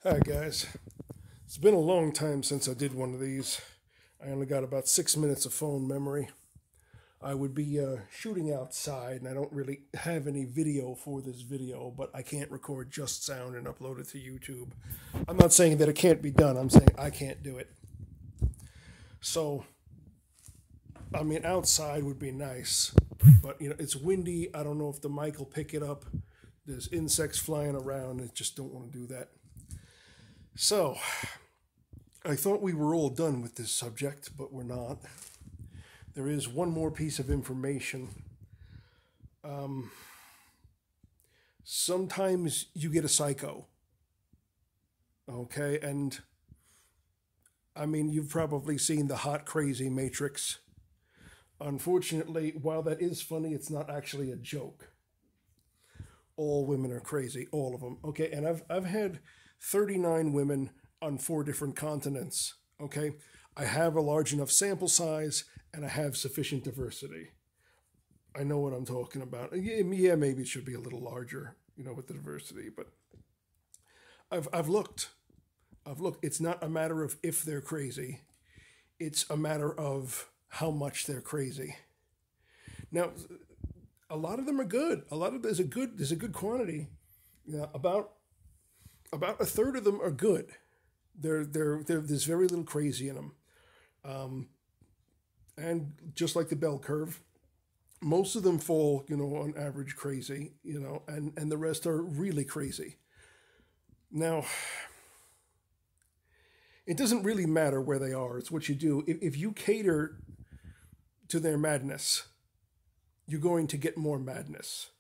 Hi guys, it's been a long time since I did one of these. I only got about 6 minutes of phone memory. I would be shooting outside and I don't really have any video for this video, but I can't record just sound and upload it to YouTube. I'm not saying that it can't be done, I'm saying I can't do it. So, I mean, outside would be nice, but it's windy. I don't know if the mic will pick it up. There's insects flying around, I just don't want to do that. So, I thought we were all done with this subject, but we're not. There is one more piece of information. Sometimes you get a psycho. Okay, and I mean, you've probably seen the hot, crazy Matrix. Unfortunately, while that is funny, it's not actually a joke. All women are crazy, all of them. Okay, and I've had 39 women on 4 different continents. Okay, I have a large enough sample size and I have sufficient diversity. I know what I'm talking about. Yeah, maybe it should be a little larger, with the diversity, but I've looked. It's not a matter of if they're crazy. It's a matter of how much they're crazy. Now, a lot of them are good. There's a good quantity. About a third of them are good. There's very little crazy in them. And just like the bell curve, most of them fall, on average crazy, and the rest are really crazy. Now, it doesn't really matter where they are. It's what you do. If you cater to their madness, you're going to get more madness.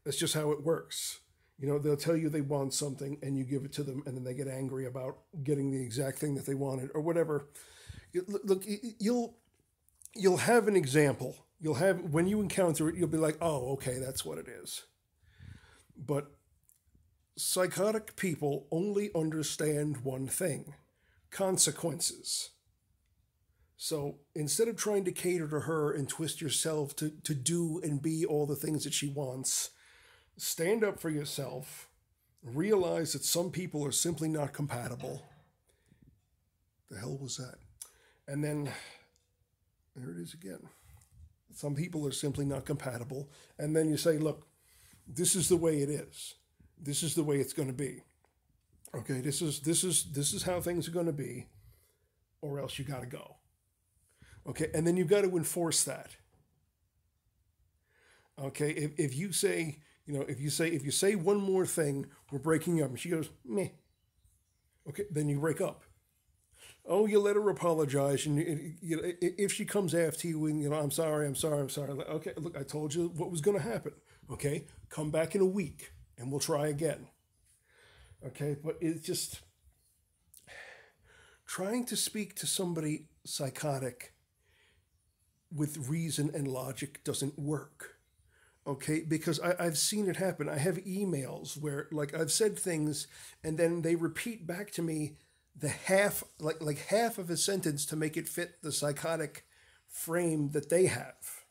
That's just how it works. They'll tell you they want something and you give it to them and then they get angry about getting the exact thing that they wanted or whatever. Look, you'll have an example. When you encounter it, you'll be like, oh, okay, that's what it is. But psychotic people only understand one thing: consequences. So instead of trying to cater to her and twist yourself to do and be all the things that she wants, stand up for yourself, realize that some people are simply not compatible. The hell was that? And then, there it is again. Some people are simply not compatible. And then you say, look, this is the way it is. This is the way it's going to be. Okay, this is how things are going to be, or else you got to go. Okay, and then you've got to enforce that. Okay, if you say, if you say one more thing, we're breaking up, and she goes, meh. Okay, then you break up. Oh, you let her apologize, and if she comes after you, and I'm sorry. Okay, look, I told you what was going to happen. Okay, come back in a week, and we'll try again. Okay, but it's just trying to speak to somebody psychotic with reason and logic doesn't work. Okay, because I've seen it happen. I have emails where, I've said things and then they repeat back to me the half of a sentence to make it fit the psychotic frame that they have.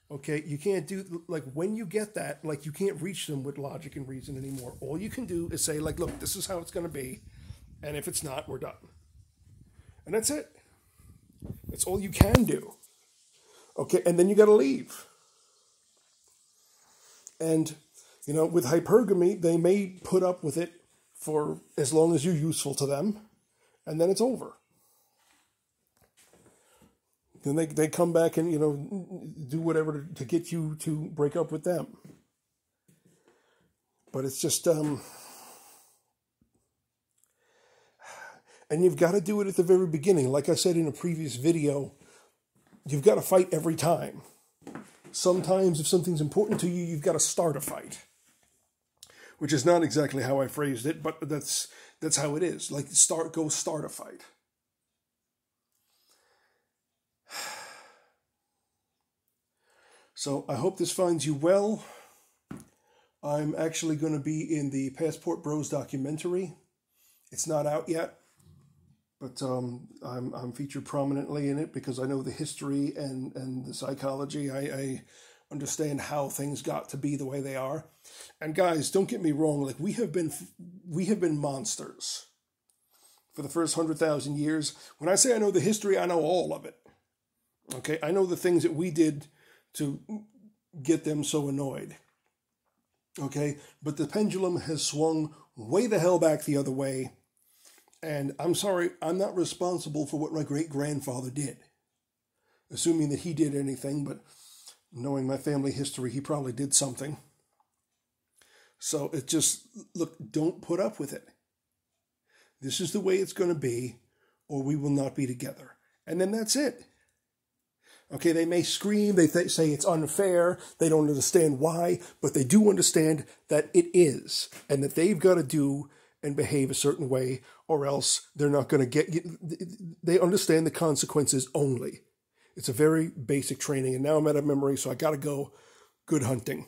Okay, you can't do, when you get that, you can't reach them with logic and reason anymore. All you can do is say, look, this is how it's going to be, and if it's not, we're done. And that's it. That's all you can do. Okay, and then you got to leave. And, with hypergamy, they may put up with it for as long as you're useful to them, and then it's over. Then they come back and, do whatever to get you to break up with them. But it's just, and you've got to do it at the very beginning. Like I said in a previous video, you've got to fight every time. Sometimes if something's important to you, you've got to start a fight. Which is not exactly how I phrased it, but that's how it is. Go start a fight. So I hope this finds you well. I'm actually going to be in the Passport Bros documentary. It's not out yet, but I'm featured prominently in it because I know the history and the psychology. understand how things got to be the way they are. And guys, don't get me wrong, like we have been monsters for the first 100,000 years. When I say I know the history, I know all of it. Okay, I know the things that we did to get them so annoyed. Okay, but the pendulum has swung way the hell back the other way. And I'm sorry, I'm not responsible for what my great-grandfather did. Assuming that he did anything, but knowing my family history, he probably did something. So it just, look, don't put up with it. This is the way it's going to be, or we will not be together. And then that's it. Okay, they may scream, they say it's unfair, they don't understand why, but they do understand that it is, and that they've got to do and behave a certain way, or else they're not going to get, they understand the consequences only. It's a very basic training, and now I'm out of memory, so I got to go. Good hunting.